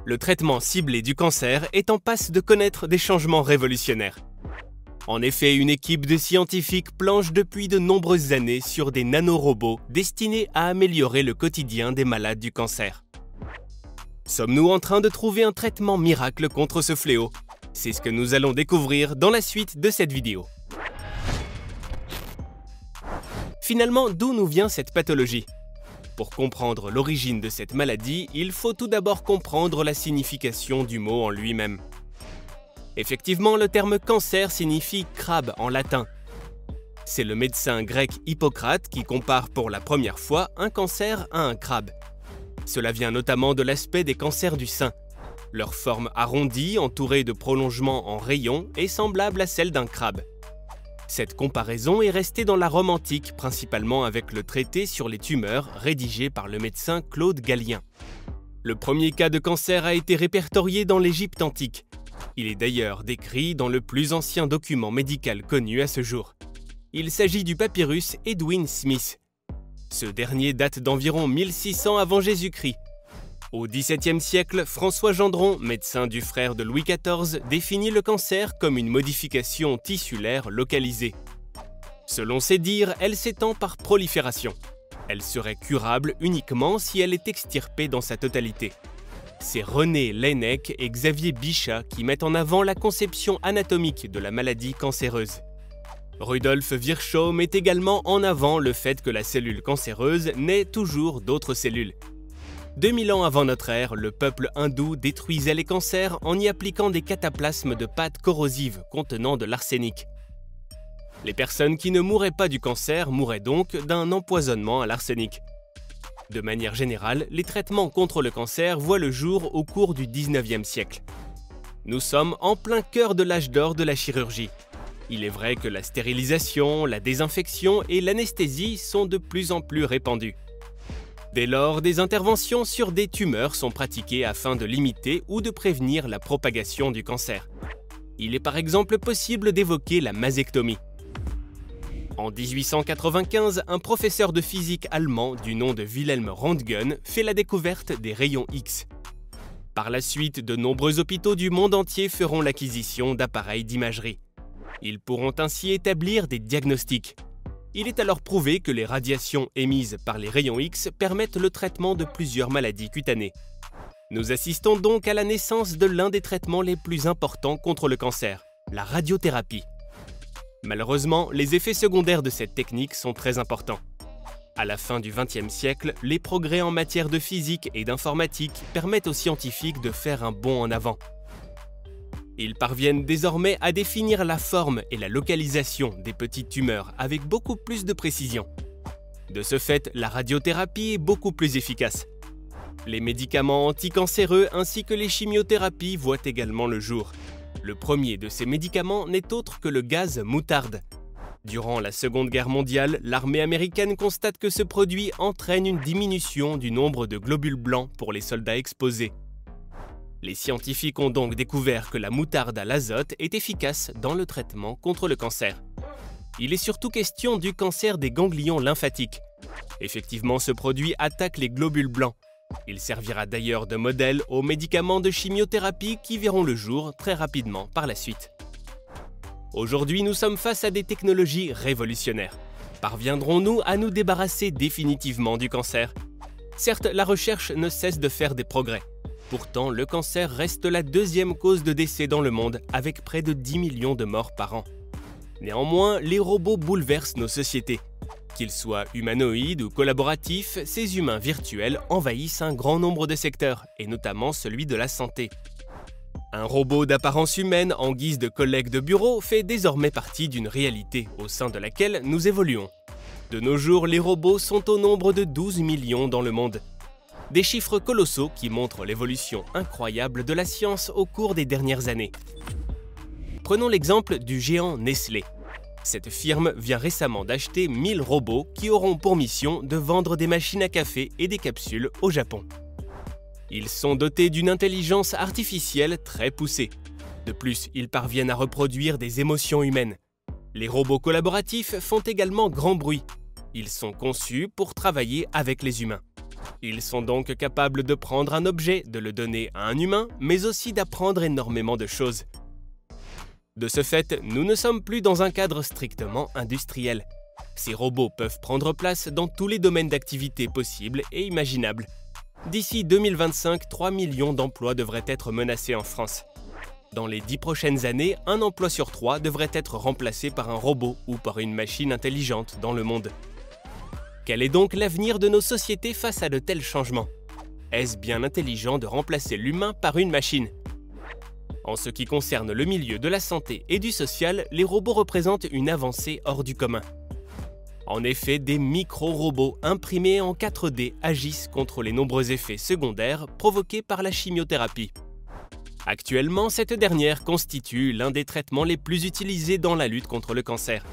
Le traitement ciblé du cancer est en passe de connaître des changements révolutionnaires. En effet, une équipe de scientifiques planche depuis de nombreuses années sur des nanorobots destinés à améliorer le quotidien des malades du cancer. Sommes-nous en train de trouver un traitement miracle contre ce fléau? C'est ce que nous allons découvrir dans la suite de cette vidéo. Finalement, d'où nous vient cette pathologie? Pour comprendre l'origine de cette maladie, il faut tout d'abord comprendre la signification du mot en lui-même. Effectivement, le terme cancer signifie crabe en latin. C'est le médecin grec Hippocrate qui compare pour la première fois un cancer à un crabe. Cela vient notamment de l'aspect des cancers du sein. Leur forme arrondie, entourée de prolongements en rayons, est semblable à celle d'un crabe. Cette comparaison est restée dans la Rome antique, principalement avec le traité sur les tumeurs rédigé par le médecin Claude Gallien. Le premier cas de cancer a été répertorié dans l'Égypte antique. Il est d'ailleurs décrit dans le plus ancien document médical connu à ce jour. Il s'agit du papyrus Edwin Smith. Ce dernier date d'environ 1600 avant Jésus-Christ. Au XVIIe siècle, François Gendron, médecin du frère de Louis XIV, définit le cancer comme une modification tissulaire localisée. Selon ses dires, elle s'étend par prolifération. Elle serait curable uniquement si elle est extirpée dans sa totalité. C'est René Laennec et Xavier Bichat qui mettent en avant la conception anatomique de la maladie cancéreuse. Rudolf Virchow met également en avant le fait que la cellule cancéreuse naît toujours d'autres cellules. 2000 ans avant notre ère, le peuple hindou détruisait les cancers en y appliquant des cataplasmes de pâte corrosive contenant de l'arsenic. Les personnes qui ne mouraient pas du cancer mouraient donc d'un empoisonnement à l'arsenic. De manière générale, les traitements contre le cancer voient le jour au cours du 19e siècle. Nous sommes en plein cœur de l'âge d'or de la chirurgie. Il est vrai que la stérilisation, la désinfection et l'anesthésie sont de plus en plus répandues. Dès lors, des interventions sur des tumeurs sont pratiquées afin de limiter ou de prévenir la propagation du cancer. Il est par exemple possible d'évoquer la mastectomie. En 1895, un professeur de physique allemand du nom de Wilhelm Röntgen fait la découverte des rayons X. Par la suite, de nombreux hôpitaux du monde entier feront l'acquisition d'appareils d'imagerie. Ils pourront ainsi établir des diagnostics. Il est alors prouvé que les radiations émises par les rayons X permettent le traitement de plusieurs maladies cutanées. Nous assistons donc à la naissance de l'un des traitements les plus importants contre le cancer, la radiothérapie. Malheureusement, les effets secondaires de cette technique sont très importants. À la fin du XXe siècle, les progrès en matière de physique et d'informatique permettent aux scientifiques de faire un bond en avant. Ils parviennent désormais à définir la forme et la localisation des petites tumeurs avec beaucoup plus de précision. De ce fait, la radiothérapie est beaucoup plus efficace. Les médicaments anticancéreux ainsi que les chimiothérapies voient également le jour. Le premier de ces médicaments n'est autre que le gaz moutarde. Durant la Seconde Guerre mondiale, l'armée américaine constate que ce produit entraîne une diminution du nombre de globules blancs pour les soldats exposés. Les scientifiques ont donc découvert que la moutarde à l'azote est efficace dans le traitement contre le cancer. Il est surtout question du cancer des ganglions lymphatiques. Effectivement, ce produit attaque les globules blancs. Il servira d'ailleurs de modèle aux médicaments de chimiothérapie qui verront le jour très rapidement par la suite. Aujourd'hui, nous sommes face à des technologies révolutionnaires. Parviendrons-nous à nous débarrasser définitivement du cancer? Certes, la recherche ne cesse de faire des progrès. Pourtant, le cancer reste la deuxième cause de décès dans le monde, avec près de 10 millions de morts par an. Néanmoins, les robots bouleversent nos sociétés. Qu'ils soient humanoïdes ou collaboratifs, ces humains virtuels envahissent un grand nombre de secteurs, et notamment celui de la santé. Un robot d'apparence humaine en guise de collègue de bureau fait désormais partie d'une réalité au sein de laquelle nous évoluons. De nos jours, les robots sont au nombre de 12 millions dans le monde. Des chiffres colossaux qui montrent l'évolution incroyable de la science au cours des dernières années. Prenons l'exemple du géant Nestlé. Cette firme vient récemment d'acheter 1000 robots qui auront pour mission de vendre des machines à café et des capsules au Japon. Ils sont dotés d'une intelligence artificielle très poussée. De plus, ils parviennent à reproduire des émotions humaines. Les robots collaboratifs font également grand bruit. Ils sont conçus pour travailler avec les humains. Ils sont donc capables de prendre un objet, de le donner à un humain, mais aussi d'apprendre énormément de choses. De ce fait, nous ne sommes plus dans un cadre strictement industriel. Ces robots peuvent prendre place dans tous les domaines d'activité possibles et imaginables. D'ici 2025, 3 millions d'emplois devraient être menacés en France. Dans les 10 prochaines années, un emploi sur 3 devrait être remplacé par un robot ou par une machine intelligente dans le monde. Quel est donc l'avenir de nos sociétés face à de tels changements? Est-ce bien intelligent de remplacer l'humain par une machine? En ce qui concerne le milieu de la santé et du social, les robots représentent une avancée hors du commun. En effet, des micro-robots imprimés en 4D agissent contre les nombreux effets secondaires provoqués par la chimiothérapie. Actuellement, cette dernière constitue l'un des traitements les plus utilisés dans la lutte contre le cancer.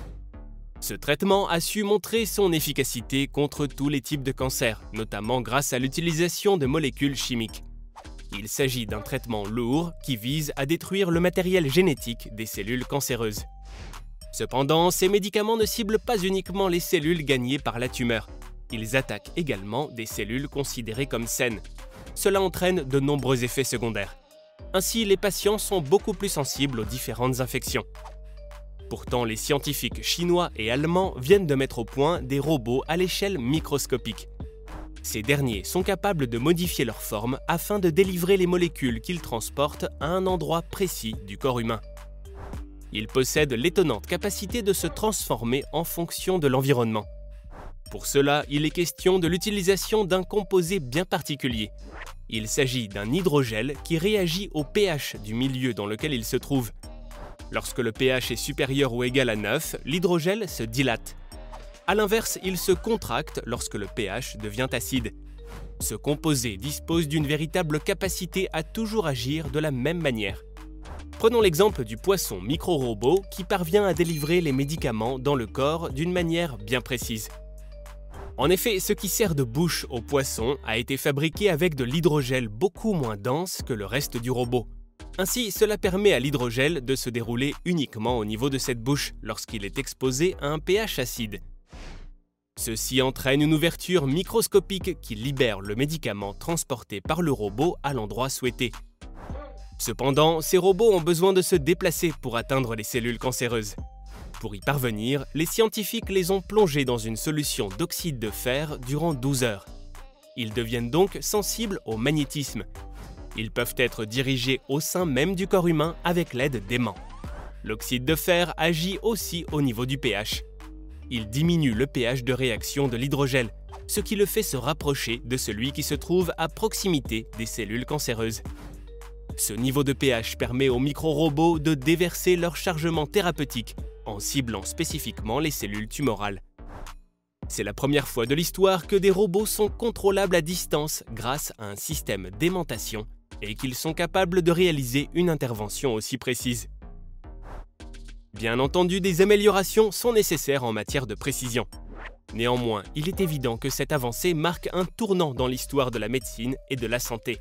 Ce traitement a su montrer son efficacité contre tous les types de cancers, notamment grâce à l'utilisation de molécules chimiques. Il s'agit d'un traitement lourd qui vise à détruire le matériel génétique des cellules cancéreuses. Cependant, ces médicaments ne ciblent pas uniquement les cellules gagnées par la tumeur. Ils attaquent également des cellules considérées comme saines. Cela entraîne de nombreux effets secondaires. Ainsi, les patients sont beaucoup plus sensibles aux différentes infections. Pourtant, les scientifiques chinois et allemands viennent de mettre au point des robots à l'échelle microscopique. Ces derniers sont capables de modifier leur forme afin de délivrer les molécules qu'ils transportent à un endroit précis du corps humain. Ils possèdent l'étonnante capacité de se transformer en fonction de l'environnement. Pour cela, il est question de l'utilisation d'un composé bien particulier. Il s'agit d'un hydrogel qui réagit au pH du milieu dans lequel il se trouve. Lorsque le pH est supérieur ou égal à 9, l'hydrogel se dilate. A l'inverse, il se contracte lorsque le pH devient acide. Ce composé dispose d'une véritable capacité à toujours agir de la même manière. Prenons l'exemple du poisson micro-robot qui parvient à délivrer les médicaments dans le corps d'une manière bien précise. En effet, ce qui sert de bouche au poisson a été fabriqué avec de l'hydrogel beaucoup moins dense que le reste du robot. Ainsi, cela permet à l'hydrogel de se dérouler uniquement au niveau de cette bouche lorsqu'il est exposé à un pH acide. Ceci entraîne une ouverture microscopique qui libère le médicament transporté par le robot à l'endroit souhaité. Cependant, ces robots ont besoin de se déplacer pour atteindre les cellules cancéreuses. Pour y parvenir, les scientifiques les ont plongés dans une solution d'oxyde de fer durant 12 heures. Ils deviennent donc sensibles au magnétisme. Ils peuvent être dirigés au sein même du corps humain avec l'aide d'aimants. L'oxyde de fer agit aussi au niveau du pH. Il diminue le pH de réaction de l'hydrogel, ce qui le fait se rapprocher de celui qui se trouve à proximité des cellules cancéreuses. Ce niveau de pH permet aux micro-robots de déverser leur chargement thérapeutique en ciblant spécifiquement les cellules tumorales. C'est la première fois de l'histoire que des robots sont contrôlables à distance grâce à un système d'aimantation et qu'ils sont capables de réaliser une intervention aussi précise. Bien entendu, des améliorations sont nécessaires en matière de précision. Néanmoins, il est évident que cette avancée marque un tournant dans l'histoire de la médecine et de la santé.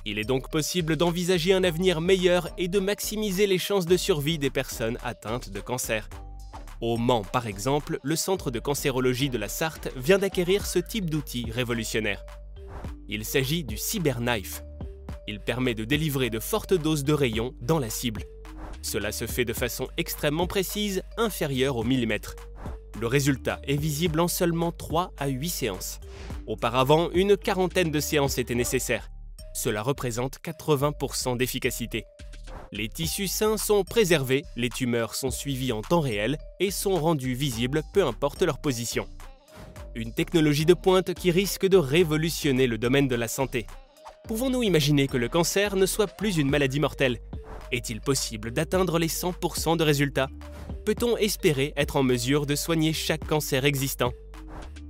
Il est donc possible d'envisager un avenir meilleur et de maximiser les chances de survie des personnes atteintes de cancer. Au Mans, par exemple, le centre de cancérologie de la Sarthe vient d'acquérir ce type d'outil révolutionnaire. Il s'agit du CyberKnife. Il permet de délivrer de fortes doses de rayons dans la cible. Cela se fait de façon extrêmement précise, inférieure au millimètre. Le résultat est visible en seulement 3 à 8 séances. Auparavant, une quarantaine de séances étaient nécessaires. Cela représente 80% d'efficacité. Les tissus sains sont préservés, les tumeurs sont suivies en temps réel et sont rendues visibles peu importe leur position. Une technologie de pointe qui risque de révolutionner le domaine de la santé. Pouvons-nous imaginer que le cancer ne soit plus une maladie mortelle? Est-il possible d'atteindre les 100% de résultats? Peut-on espérer être en mesure de soigner chaque cancer existant?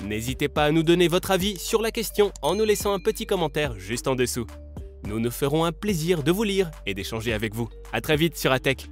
N'hésitez pas à nous donner votre avis sur la question en nous laissant un petit commentaire juste en dessous. Nous nous ferons un plaisir de vous lire et d'échanger avec vous. À très vite sur ATech.